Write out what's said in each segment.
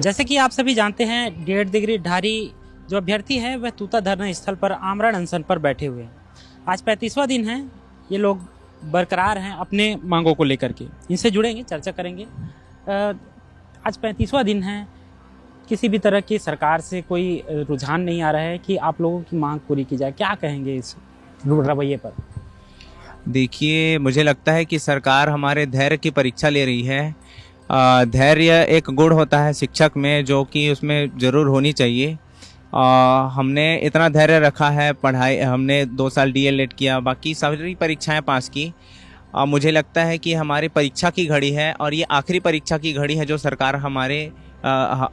जैसे कि आप सभी जानते हैं, 1.5 डिग्री जो अभ्यर्थी है वह तूता धरना स्थल पर आमरण अनशन पर बैठे हुए हैं। आज 35वां दिन है। ये लोग बरकरार हैं अपने मांगों को लेकर के। इनसे जुड़ेंगे, चर्चा करेंगे। आज 35वां दिन है, किसी भी तरह की सरकार से कोई रुझान नहीं आ रहा है कि आप लोगों की मांग पूरी की जाए। क्या कहेंगे इस रवैये पर? देखिए, मुझे लगता है कि सरकार हमारे धैर्य की परीक्षा ले रही है। धैर्य एक गुण होता है शिक्षक में, जो कि उसमें ज़रूर होनी चाहिए। हमने इतना धैर्य रखा है, पढ़ाई हमने 2 साल डीएलएड किया, बाकी सारी परीक्षाएं पास की। मुझे लगता है कि हमारी परीक्षा की घड़ी है और ये आखिरी परीक्षा की घड़ी है जो सरकार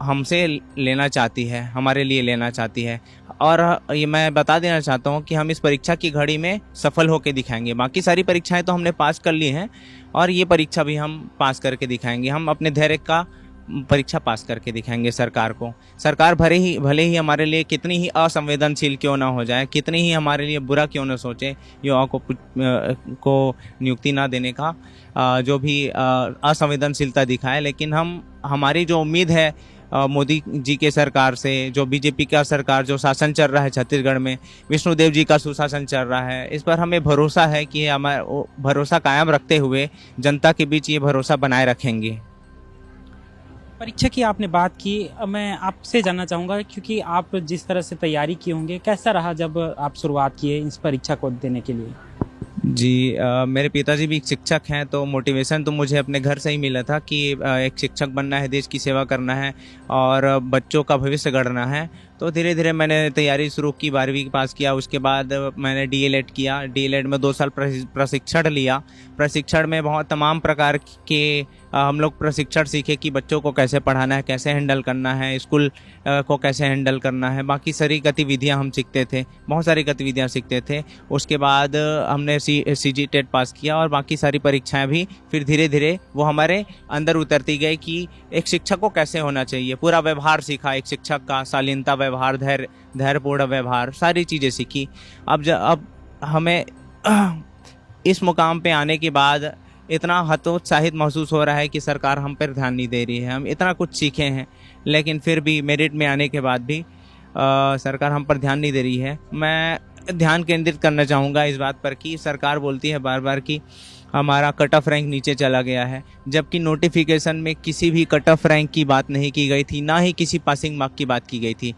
हमसे लेना चाहती है, हमारे लिए लेना चाहती है। और ये मैं बता देना चाहता हूँ कि हम इस परीक्षा की घड़ी में सफल होकर दिखाएंगे। बाकी सारी परीक्षाएं तो हमने पास कर ली हैं और ये परीक्षा भी हम पास करके दिखाएंगे। हम अपने धैर्य का परीक्षा पास करके दिखाएंगे सरकार को। सरकार भले ही हमारे लिए कितनी ही असंवेदनशील क्यों ना हो जाए, कितनी ही हमारे लिए बुरा क्यों ना सोचे, युवाओं को नियुक्ति ना देने का जो भी असंवेदनशीलता दिखाए, लेकिन हमारी जो उम्मीद है मोदी जी के सरकार से, जो बीजेपी का सरकार जो शासन चल रहा है छत्तीसगढ़ में, विष्णुदेव जी का सुशासन चल रहा है, इस पर हमें भरोसा है कि हमारा भरोसा कायम रखते हुए जनता के बीच ये भरोसा बनाए रखेंगे। परीक्षा की आपने बात की, मैं आपसे जानना चाहूँगा, क्योंकि आप जिस तरह से तैयारी किए होंगे, कैसा रहा जब आप शुरुआत किए इस परीक्षा को देने के लिए? जी, मेरे पिताजी भी एक शिक्षक हैं, तो मोटिवेशन तो मुझे अपने घर से ही मिला था कि एक शिक्षक बनना है, देश की सेवा करना है और बच्चों का भविष्य गढ़ना है। तो धीरे धीरे मैंने तैयारी शुरू की, 12वीं पास किया, उसके बाद मैंने डीएलएड किया। डीएलएड में 2 साल प्रशिक्षण लिया। प्रशिक्षण में बहुत तमाम प्रकार के हम लोग प्रशिक्षण सीखे कि बच्चों को कैसे पढ़ाना है, कैसे हैंडल करना है, स्कूल को कैसे हैंडल करना है, बाकी सारी गतिविधियां हम सीखते थे, बहुत सारी गतिविधियां सीखते थे। उसके बाद हमने सीजी टेट पास किया और बाकी सारी परीक्षाएं भी फिर धीरे धीरे वो हमारे अंदर उतरती गई कि एक शिक्षक को कैसे होना चाहिए। पूरा व्यवहार सीखा एक शिक्षक का, शालीनता व्यवहार, धैर्यपूर्ण व्यवहार, सारी चीज़ें सीखी। अब हमें इस मुकाम पे आने के बाद इतना हतोत्साहित महसूस हो रहा है कि सरकार हम पर ध्यान नहीं दे रही है। हम इतना कुछ सीखे हैं, लेकिन फिर भी मेरिट में आने के बाद भी सरकार हम पर ध्यान नहीं दे रही है। मैं ध्यान केंद्रित करना चाहूँगा इस बात पर कि सरकार बोलती है बार बार कि हमारा कट ऑफ रैंक नीचे चला गया है, जबकि नोटिफिकेशन में किसी भी कट ऑफ रैंक की बात नहीं की गई थी, ना ही किसी पासिंग मार्क की बात की गई थी।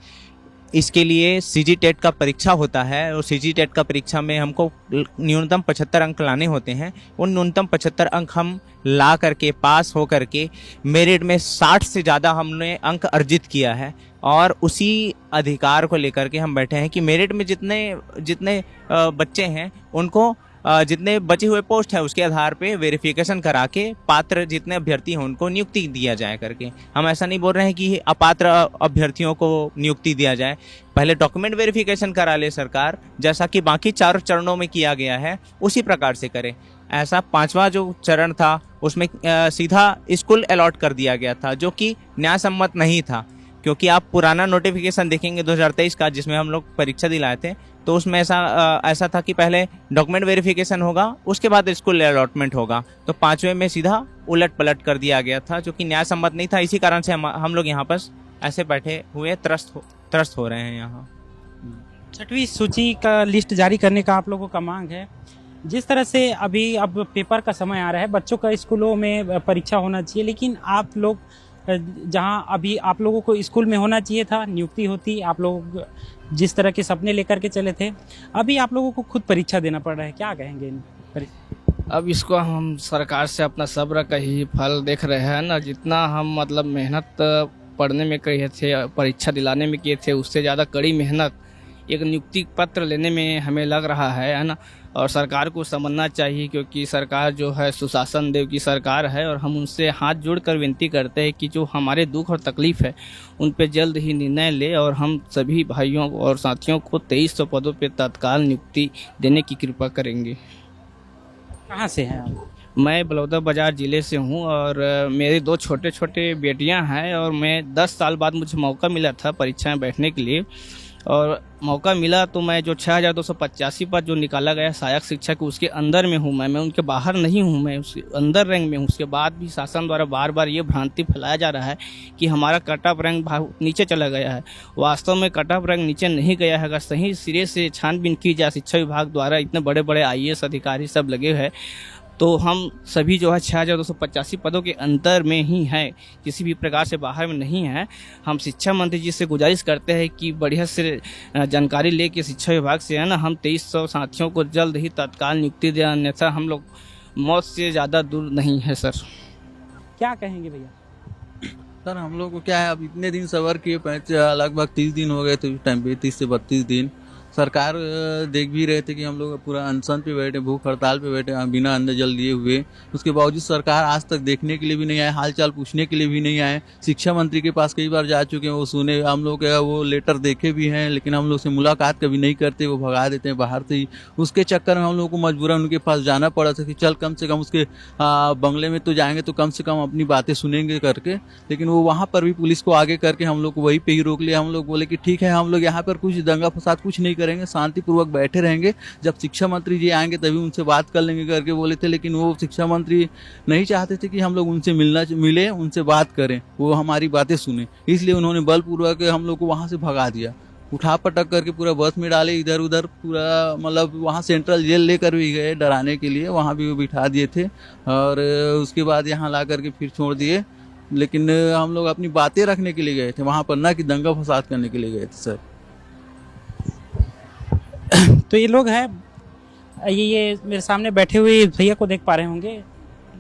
इसके लिए सीजी टेट का परीक्षा होता है और सीजी टेट का परीक्षा में हमको न्यूनतम 75 अंक लाने होते हैं। उन न्यूनतम 75 अंक हम ला करके, पास हो करके, मेरिट में 60 से ज़्यादा हमने अंक अर्जित किया है और उसी अधिकार को लेकर के हम बैठे हैं कि मेरिट में जितने बच्चे हैं उनको जितने बचे हुए पोस्ट है उसके आधार पे वेरिफिकेशन करा के पात्र जितने अभ्यर्थी हैं उनको नियुक्ति दिया जाए करके। हम ऐसा नहीं बोल रहे हैं कि अपात्र अभ्यर्थियों को नियुक्ति दिया जाए। पहले डॉक्यूमेंट वेरिफिकेशन करा ले सरकार, जैसा कि बाकी 4 चरणों में किया गया है, उसी प्रकार से करे। ऐसा 5वां जो चरण था उसमें सीधा स्कूल अलॉट कर दिया गया था, जो कि न्याय सम्मत नहीं था। क्योंकि आप पुराना नोटिफिकेशन देखेंगे 2023 का, जिसमें हम लोग परीक्षा दिलाए थे, तो उसमें ऐसा था कि पहले डॉक्यूमेंट वेरिफिकेशन होगा, उसके बाद स्कूल अलॉटमेंट होगा। तो 5वें में सीधा उलट पलट कर दिया गया था, जो कि न्याय सम्मत नहीं था। इसी कारण से हम लोग यहाँ पर ऐसे बैठे हुए त्रस्त हो रहे हैं। यहाँ 6वीं सूची का लिस्ट जारी करने का आप लोगों का मांग है। जिस तरह से अब पेपर का समय आ रहा है, बच्चों का स्कूलों में परीक्षा होना चाहिए, लेकिन आप लोग जहां अभी आप लोगों को स्कूल में होना चाहिए था, नियुक्ति होती, आप लोग जिस तरह के सपने लेकर के चले थे, अभी आप लोगों को खुद परीक्षा देना पड़ रहा है। क्या कहेंगे अब इसको हम सरकार से अपना सब्र का ही फल देख रहे हैं ना। जितना हम मतलब मेहनत पढ़ने में किए थे, परीक्षा दिलाने में किए थे, उससे ज़्यादा कड़ी मेहनत एक नियुक्ति पत्र लेने में हमें लग रहा है ना। और सरकार को समझना चाहिए, क्योंकि सरकार जो है सुशासन देव की सरकार है और हम उनसे हाथ जोड़कर विनती करते हैं कि जो हमारे दुख और तकलीफ़ है उन पे जल्द ही निर्णय ले और हम सभी भाइयों और साथियों को 2300 पदों पे तत्काल नियुक्ति देने की कृपा करेंगे। कहाँ से हैं आप? मैं बलौदाबाजार ज़िले से हूँ और मेरे 2 छोटे छोटे बेटियाँ हैं और मैं 10 साल बाद मुझे मौका मिला था परीक्षा में बैठने के लिए। और मौका मिला तो मैं जो 6285 पर जो निकाला गया सहायक शिक्षक उसके अंदर में हूँ। मैं उनके बाहर नहीं हूँ, मैं उसके अंदर रैंक में हूँ। उसके बाद भी शासन द्वारा बार बार ये भ्रांति फैलाया जा रहा है कि हमारा कट ऑफ रैंक नीचे चला गया है। वास्तव में कट ऑफ रैंक नीचे नहीं गया है। अगर सही सिरे से छानबीन की जाए शिक्षा विभाग द्वारा, इतने बड़े बड़े IAS अधिकारी सब लगे हैं, तो हम सभी जो है 6285 पदों के अंतर में ही हैं, किसी भी प्रकार से बाहर में नहीं हैं। हम शिक्षा मंत्री जी से गुजारिश करते हैं कि बढ़िया से जानकारी लेके शिक्षा विभाग से है ना हम 2300 साथियों को जल्द ही तत्काल नियुक्ति दें, अन्यथा हम लोग मौत से ज़्यादा दूर नहीं है सर। क्या कहेंगे भैया? सर हम लोग को क्या है, अब इतने दिन सबर किए, लगभग 30 दिन हो गए थे इस टाइम पे, 30 से 32 दिन सरकार देख भी रहे थे कि हम लोग पूरा अनशन पे बैठे, भूख हड़ताल पे बैठे, बिना अन्न जल दिए हुए। उसके बावजूद सरकार आज तक देखने के लिए भी नहीं आए, हालचाल पूछने के लिए भी नहीं आए। शिक्षा मंत्री के पास कई बार जा चुके हैं, वो सुने, हम लोग वो लेटर देखे भी हैं, लेकिन हम लोग से मुलाकात कभी नहीं करते, वो भगा देते हैं बाहर से ही। उसके चक्कर में हम लोग को मजबूरन उनके पास जाना पड़ा था कि चल कम से कम उसके बंगले में तो जाएंगे तो कम से कम अपनी बातें सुनेंगे करके। लेकिन वो वहाँ पर भी पुलिस को आगे करके हम लोग को वहीं पे ही रोक लिया। हम लोग बोले कि ठीक है, हम लोग यहाँ पर कुछ दंगा फसाद कुछ नहीं करेंगे, शांतिपूर्वक बैठे रहेंगे, जब शिक्षा मंत्री जी आएंगे तभी उनसे बात कर लेंगे करके बोले थे। लेकिन वो शिक्षा मंत्री नहीं चाहते थे कि हम लोग उनसे मिले, उनसे बात करें, वो हमारी बातें सुने। इसलिए उन्होंने बलपूर्वक हम लोग को वहां से भगा दिया, उठा पटक करके पूरा बस में डाले, इधर उधर पूरा, मतलब वहाँ सेंट्रल जेल लेकर भी गए डराने के लिए, वहाँ भी वो बिठा दिए थे और उसके बाद यहाँ ला करके फिर छोड़ दिए। लेकिन हम लोग अपनी बातें रखने के लिए गए थे वहाँ पर, ना कि दंगा फसाद करने के लिए गए थे सर। तो ये लोग हैं, ये मेरे सामने बैठे हुए भैया को देख पा रहे होंगे,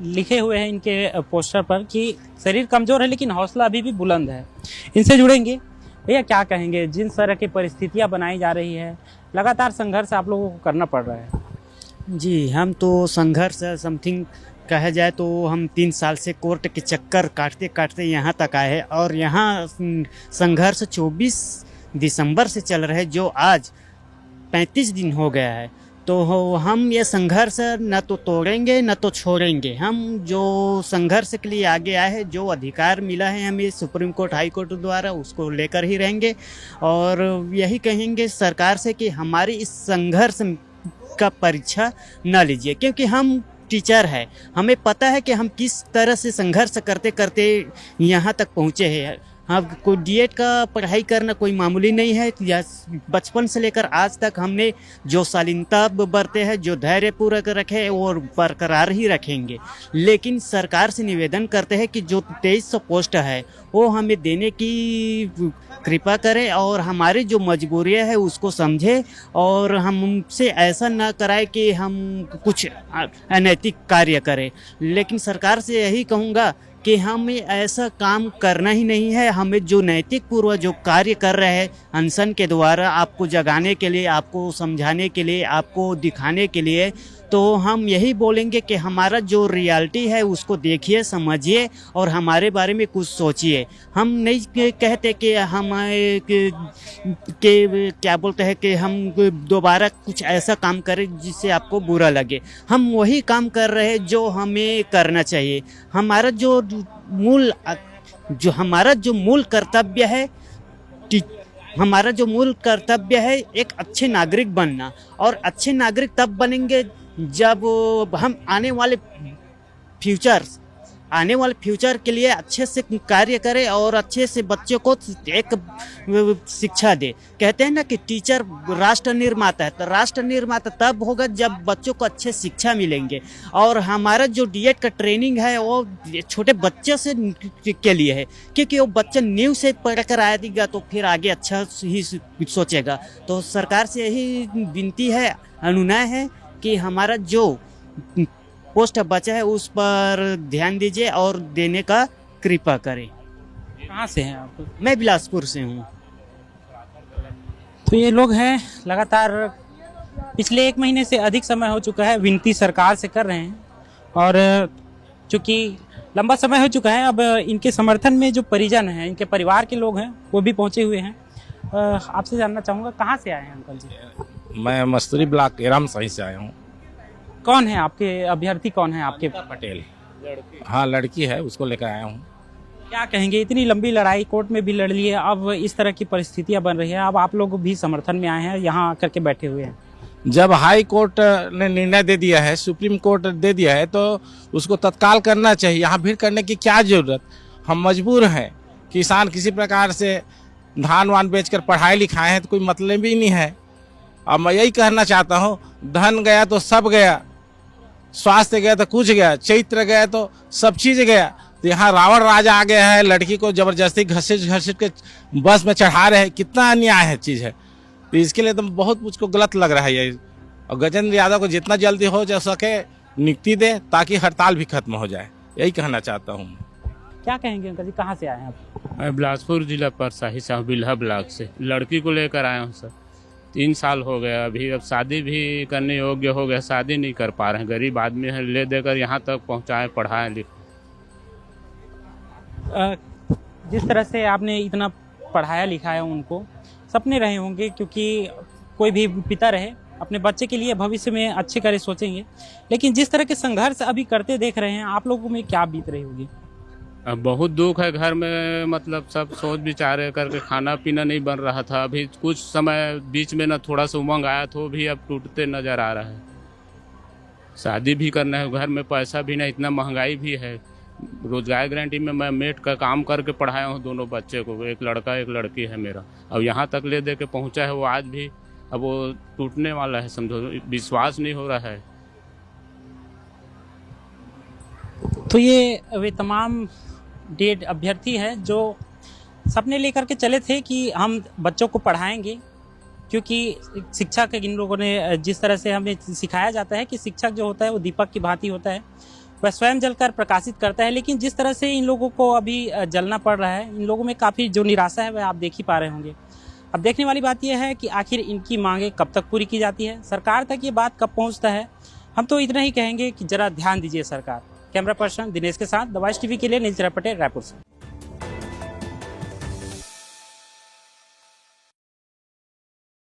लिखे हुए हैं इनके पोस्टर पर कि शरीर कमजोर है लेकिन हौसला अभी भी बुलंद है। इनसे जुड़ेंगे। भैया क्या कहेंगे, जिन तरह की परिस्थितियां बनाई जा रही है, लगातार संघर्ष आप लोगों को करना पड़ रहा है? जी, हम तो संघर्ष समथिंग कहा जाए तो हम 3 साल से कोर्ट के चक्कर काटते काटते यहाँ तक आए हैं और यहाँ संघर्ष 24 दिसंबर से चल रहा है, जो आज 35 दिन हो गया है। तो हम ये संघर्ष न तो तोड़ेंगे न तो छोड़ेंगे। हम जो संघर्ष के लिए आगे आए हैं, जो अधिकार मिला है हमें सुप्रीम कोर्ट हाई कोर्ट द्वारा, उसको लेकर ही रहेंगे और यही कहेंगे सरकार से कि हमारी इस संघर्ष का परीक्षा न लीजिए, क्योंकि हम टीचर है, हमें पता है कि हम किस तरह से संघर्ष करते करते यहाँ तक पहुँचे हैं। हाँ, कोई DED का पढ़ाई करना कोई मामूली नहीं है। या बचपन से लेकर आज तक हमने जो शालीनता बरते हैं, जो धैर्य पूर्वक रखे और बरकरार ही रखेंगे। लेकिन सरकार से निवेदन करते हैं कि जो 2300 पोस्ट है वो हमें देने की कृपा करे और हमारी जो मजबूरियां है उसको समझे और हमसे ऐसा ना कराए कि हम कुछ अनैतिक कार्य करें। लेकिन सरकार से यही कहूँगा कि हमें ऐसा काम करना ही नहीं है। हमें जो नैतिक पूर्वक जो कार्य कर रहे हैं अनशन के द्वारा, आपको जगाने के लिए, आपको समझाने के लिए, आपको दिखाने के लिए, तो हम यही बोलेंगे कि हमारा जो रियलिटी है उसको देखिए, समझिए और हमारे बारे में कुछ सोचिए। हम नहीं कहते कि हम क्या बोलते हैं कि हम दोबारा कुछ ऐसा काम करें जिससे आपको बुरा लगे। हम वही काम कर रहे हैं जो हमें करना चाहिए। हमारा जो मूल कर्तव्य है, हमारा जो मूल कर्तव्य है एक अच्छे नागरिक बनना, और अच्छे नागरिक तब बनेंगे जब हम आने वाले फ्यूचर के लिए अच्छे से कार्य करें और अच्छे से बच्चों को एक शिक्षा दे। कहते हैं ना कि टीचर राष्ट्र निर्माता है, तो राष्ट्र निर्माता तब होगा जब बच्चों को अच्छे शिक्षा मिलेंगे। और हमारा जो DED का ट्रेनिंग है वो छोटे बच्चे से के लिए है, क्योंकि वो बच्चा न्यू से पढ़ कर आएगा तो फिर आगे अच्छा ही सोचेगा। तो सरकार से यही विनती है, अनुनय है कि हमारा जो पोस्ट बचा है उस पर ध्यान दीजिए और देने का कृपा करें। कहाँ से हैं आप? मैं बिलासपुर से हूँ। तो ये लोग हैं, लगातार पिछले 1 महीने से अधिक समय हो चुका है विनती सरकार से कर रहे हैं और चूँकि लंबा समय हो चुका है, अब इनके समर्थन में जो परिजन हैं, इनके परिवार के लोग हैं, वो भी पहुँचे हुए हैं। आपसे जानना चाहूँगा, कहाँ से आए हैं अंकल जी? मैं मस्तूरी ब्लॉक एराम साई से आया हूँ। कौन है आपके अभ्यर्थी, कौन है आपके? पटेल। हाँ, लड़की है, उसको लेकर आया हूँ। क्या कहेंगे, इतनी लंबी लड़ाई कोर्ट में भी लड़ ली है, अब इस तरह की परिस्थितियां बन रही है, अब आप लोग भी समर्थन में आए हैं, यहाँ आकर के बैठे हुए हैं। जब हाई कोर्ट ने निर्णय दे दिया है, सुप्रीम कोर्ट दे दिया है, तो उसको तत्काल करना चाहिए। यहाँ भीड़ करने की क्या जरूरत। हम मजबूर हैं, किसान किसी प्रकार से धान वान बेचकर पढ़ाई लिखाए हैं, तो कोई मतलब ही नहीं है। अब मैं यही कहना चाहता हूँ, धन गया तो सब गया, स्वास्थ्य गया तो कुछ गया, चैत्र गया तो सब चीज गया। तो यहाँ रावण राजा आ गया है, लड़की को जबरदस्ती घसीट के बस में चढ़ा रहे हैं, कितना अन्याय है चीज है। तो इसके लिए तो बहुत मुझको गलत लग रहा है ये। और गजेंद्र यादव को जितना जल्दी हो जा सके नियुक्ति दे, ताकि हड़ताल भी खत्म हो जाए, यही कहना चाहता हूँ। क्या कहेंगे अंकल जी, कहाँ से आए हैं आप? मैं बिलासपुर जिला परसाही साहब बिल्हा ब्लॉक से लड़की को लेकर आया हूँ सर। 3 साल हो गया, अभी अब शादी भी करने योग्य हो गया, शादी नहीं कर पा रहे हैं। गरीब आदमी है, ले देकर यहाँ तक पहुँचाएं, पढ़ाएं लिख। जिस तरह से आपने इतना पढ़ाया लिखाया, उनको सपने रहे होंगे, क्योंकि कोई भी पिता रहे अपने बच्चे के लिए भविष्य में अच्छे करे सोचेंगे, लेकिन जिस तरह के संघर्ष अभी करते देख रहे हैं, आप लोगों में क्या बीत रही होगी? अब बहुत दुख है घर में, मतलब सब सोच विचार करके खाना पीना नहीं बन रहा था। अभी कुछ समय बीच में ना थोड़ा सा उमंग आया, तो भी अब टूटते नजर आ रहा है। शादी भी करना है, घर में पैसा भी नहीं, इतना महंगाई भी है। रोजगार गारंटी में मैं मेट का काम करके पढ़ाया हूँ दोनों बच्चे को, एक लड़का एक लड़की है मेरा। अब यहाँ तक ले दे के पहुँचा है वो, आज भी अब वो टूटने वाला है, समझो, विश्वास नहीं हो रहा है। तो ये वे तमाम डेढ़ अभ्यर्थी हैं जो सपने लेकर के चले थे कि हम बच्चों को पढ़ाएंगे, क्योंकि शिक्षा के इन लोगों ने जिस तरह से हमें सिखाया जाता है कि शिक्षक जो होता है वो दीपक की भांति होता है, वह स्वयं जलकर प्रकाशित करता है। लेकिन जिस तरह से इन लोगों को अभी जलना पड़ रहा है, इन लोगों में काफ़ी जो निराशा है वह आप देख ही पा रहे होंगे। अब देखने वाली बात यह है कि आखिर इनकी मांगें कब तक पूरी की जाती है, सरकार तक ये बात कब पहुंचता है। हम तो इतना ही कहेंगे कि जरा ध्यान दीजिए सरकार। कैमरा पर्सन दिनेश के साथ द वॉइस टीवी के लिए नीलचरा पटेल, रायपुर से।